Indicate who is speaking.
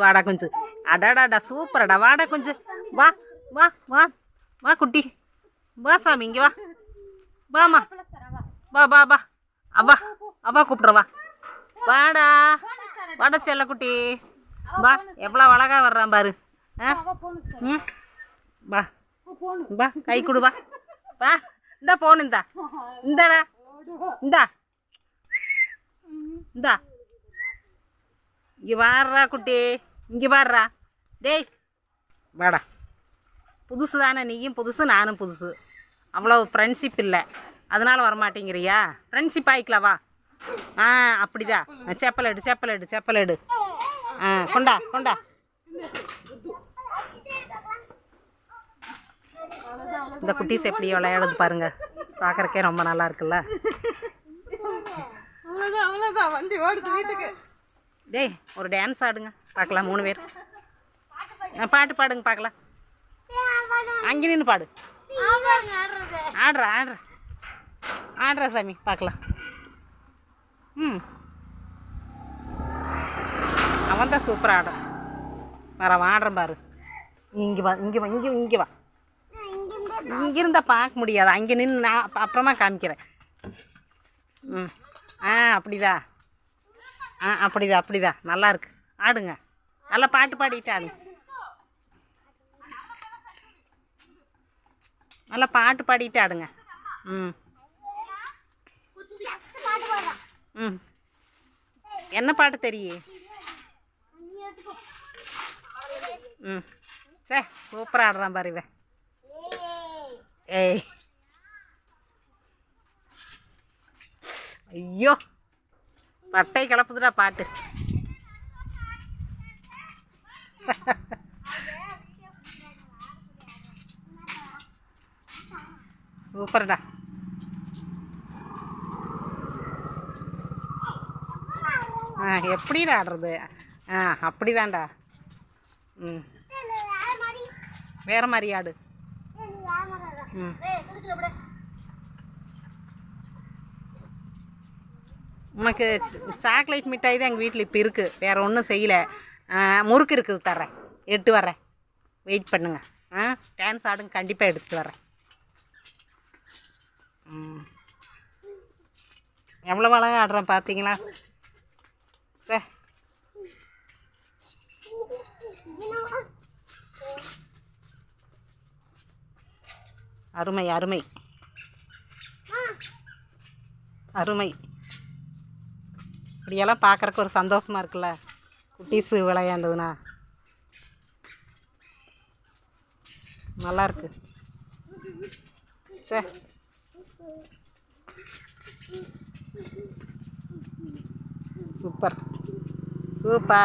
Speaker 1: வாடா கொஞ்சம். அடாடாடா சூப்பரடா, வாடா கொஞ்சம். வா வா வா வா குட்டி, வா சாமி, இங்கே வா. வாமா, வா வா வா. அப்பா அப்பா கூப்பிட்றவா. வாடா வாடா செல்ல குட்டி, வா. எவ்வளோ அழகா வர்றான் பாரு. ம், வா வா, கை கொடு, வா வா. இந்தா போன, இந்தா இந்தாடா, இந்தா இந்தா. இங்கே வாடுறா குட்டி, இங்கே வாடுறா. டேய் வாடா. புதுசு தானே, நீயும் புதுசு நானும் புதுசு, அவ்வளோ ஃப்ரெண்ட்ஷிப் இல்லை, அதனால் வரமாட்டேங்கிறியா? ஃப்ரெண்ட்ஷிப் ஆகிக்கலாம், வா. அப்படிதான். செப்பல் எடு, செப்பல் எடு, செப்பல் எடு. கொண்டா கொண்டா. இந்த குட்டீஸ் எப்படி விளையாடுது பாருங்க, பார்க்குறக்கே ரொம்ப நல்லா இருக்குல்ல.
Speaker 2: அவ்வளோதான் வண்டி ஓடுது வீட்டுக்கு.
Speaker 1: டேய் ஒரு டான்ஸ் ஆடுங்க பார்க்கலாம், 3 பேர். பாட்டு பாடுங்க பார்க்கலாம். அங்கே நின்று பாடு. ஆடுறா ஆடுறா ஆடுறா சாமி, பார்க்கலாம். அவன் தான் சூப்பராக ஆடுறான். வர ஆடுறேன் பாரு. இங்கே வா, இங்கே வா, இங்கே வா. இங்கிருந்தால் பார்க்க முடியாது, அங்கே நின்று நான் அப்புறமா காமிக்கிறேன். அப்படிதா. அப்படிதான் நல்லா இருக்கு. ஆடுங்க, நல்லா பாட்டு பாடிட்டு ஆடுங்க. நல்லா பாட்டு பாடிட்டு ஆடுங்க. என்ன பாட்டு தெரியும்? சே சூப்பராக ஆடுறான் பாரு இவன். ஏய் ஐயோ, பட்டை கிளப்புதுடா பாட்டு. சூப்பர்டா. எப்படிடா ஆடுறது? அப்படிதான்டா. வேற மாதிரி ஆடு. உனக்கு சாக்லேட் மிட்டாய் தான் எங்கள் வீட்டில் இப்போ இருக்குது, வேறு ஒன்றும் செய்யலை. முறுக்கு இருக்குது, தர்றேன், எடுத்து வரேன். வெயிட் பண்ணுங்க. டான்ஸ் ஆடுங்க, கண்டிப்பாக எடுத்து வரேன். எவ்வளோ அழகாக ஆடுறேன் பார்த்தீங்களா? சே அருமை அருமை அருமை. இப்படியெல்லாம் பார்க்குறக்கு ஒரு சந்தோஷமாக இருக்குல்ல, குட்டீஸு விளையாண்டதுன்னா நல்லாயிருக்கு. சே சூப்பர் சூப்பர்.